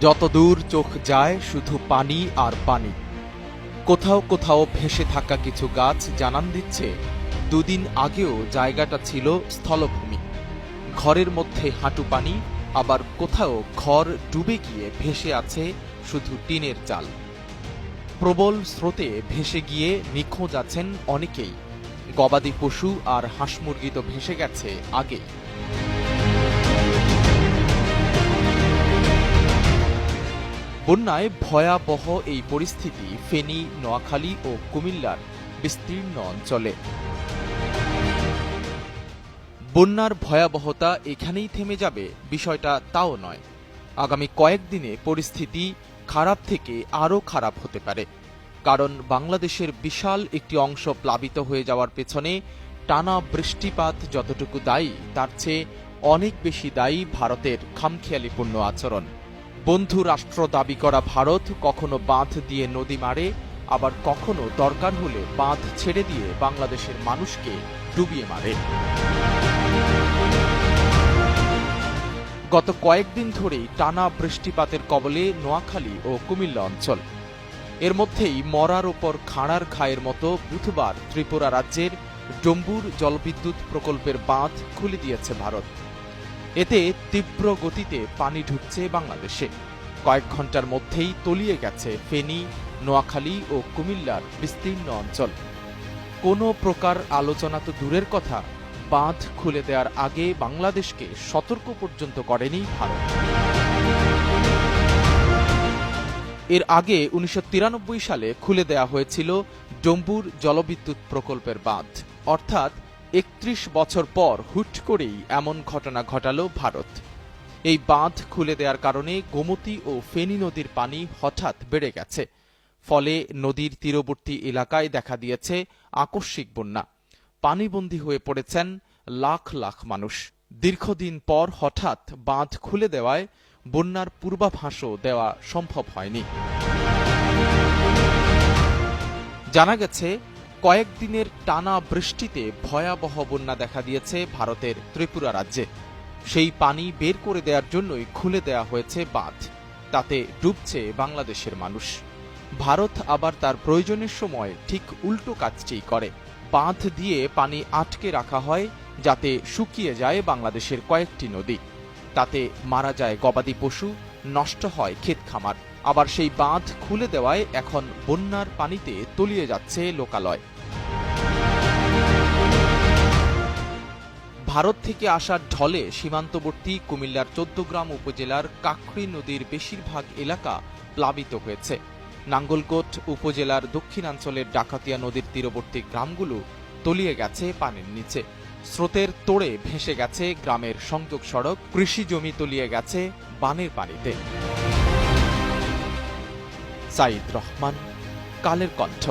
যতদূর চোখ যায় শুধু পানি আর পানি। কোথাও কোথাও ভেসে থাকা কিছু গাছ জানান দিচ্ছে দুদিন আগেও জায়গাটা ছিল স্থলভূমি। ঘরের মধ্যে হাঁটু পানি, আবার কোথাও ঘর ডুবে গিয়ে ভেসে আছে শুধু টিনের চাল। প্রবল স্রোতে ভেসে গিয়ে নিখোঁজ আছেন অনেকেই। গবাদি পশু আর হাঁস মুরগি তো ভেসে গেছে আগেই। বন্যায় ভয়াবহ এই পরিস্থিতি ফেনী, নোয়াখালী ও কুমিল্লার বিস্তীর্ণ অঞ্চলে। বন্যার ভয়াবহতা এখানেই থেমে যাবে বিষয়টা তাও নয়। আগামী কয়েকদিনে পরিস্থিতি খারাপ থেকে আরও খারাপ হতে পারে। কারণ বাংলাদেশের বিশাল একটি অংশ প্লাবিত হয়ে যাওয়ার পেছনে টানা বৃষ্টিপাত যতটুকু দায়ী, তার চেয়ে অনেক বেশি দায়ী ভারতের খামখেয়ালিপূর্ণ আচরণ। বন্ধু রাষ্ট্র দাবি করা ভারত কখনো বাঁধ দিয়ে নদী মারে, আবার কখনো দরকার হলে বাঁধ ছেড়ে দিয়ে বাংলাদেশের মানুষকে ডুবিয়ে মারে। গত কয়েকদিন ধরেই টানা বৃষ্টিপাতের কবলে নোয়াখালী ও কুমিল্লা অঞ্চল। এর মধ্যেই মরার ওপর খাঁড়ার খায়ের মতো বুধবার ত্রিপুরা রাজ্যের ডম্বুর জলবিদ্যুৎ প্রকল্পের বাঁধ খুলে দিয়েছে ভারত। এতে তীব্র গতিতে পানি ঢুকছে বাংলাদেশে। কয়েক ঘন্টার মধ্যেই তলিয়ে গেছে ফেনী, নোয়াখালী ও কুমিল্লার বিস্তীর্ণ অঞ্চল। কোনো প্রকার আলোচনা তো দূরের কথা, বাঁধ খুলে দেওয়ার আগে বাংলাদেশকে সতর্ক পর্যন্ত করেনি ভারত। এর আগে ১৯৯৩ সালে খুলে দেয়া হয়েছিল ডম্বুর জলবিদ্যুৎ প্রকল্পের বাঁধ। অর্থাৎ ৩১ বছর পর হুট করেই এমন ঘটনা ঘটালো ভারত। এই বাঁধ খুলে দেওয়ার কারণে গোমতী ও ফেনী নদীর পানি হঠাৎ বেড়ে গেছে। ফলে নদীর তীরবর্তী এলাকায় দেখা দিয়েছে আকস্মিক বন্যা। পানিবন্দী হয়ে পড়েছেন লাখ লাখ মানুষ। দীর্ঘদিন পর হঠাৎ বাঁধ খুলে দেওয়ায় বন্যার পূর্বাভাসও দেওয়া সম্ভব হয়নি। জানা গেছে, কয়েকদিনের টানা বৃষ্টিতে ভয়াবহ বন্যা দেখা দিয়েছে ভারতের ত্রিপুরা রাজ্যে। সেই পানি বের করে দেওয়ার জন্যই খুলে দেওয়া হয়েছে বাঁধ। তাতে ডুবছে বাংলাদেশের মানুষ। ভারত আবার তার প্রয়োজনের সময় ঠিক উল্টো কাজটি করে। বাঁধ দিয়ে পানি আটকে রাখা হয় যাতে শুকিয়ে যায় বাংলাদেশের কয়েকটি নদী। তাতে মারা যায় গবাদি পশু, নষ্ট হয় ক্ষেত খামার। আবার সেই বাঁধ খুলে দেওয়ায় এখন বন্যার পানিতে তলিয়ে যাচ্ছে লোকালয়। ভারত থেকে আসা ঢলে সীমান্তবর্তী কুমিল্লার ১৪ গ্রাম উপজেলার কাকড়ি নদীর বেশিরভাগ এলাকা প্লাবিত হয়েছে। নাঙ্গলকোট উপজেলার দক্ষিণাঞ্চলের ডাকাতিয়া নদীর তীরবর্তী গ্রামগুলো তলিয়ে গেছে পানির নিচে। স্রোতের তোড়ে ভেসে গেছে গ্রামের সংযোগ সড়ক, কৃষি জমি তলিয়ে গেছে বানের পানিতে। সাইদ রহমান, কালের কণ্ঠ।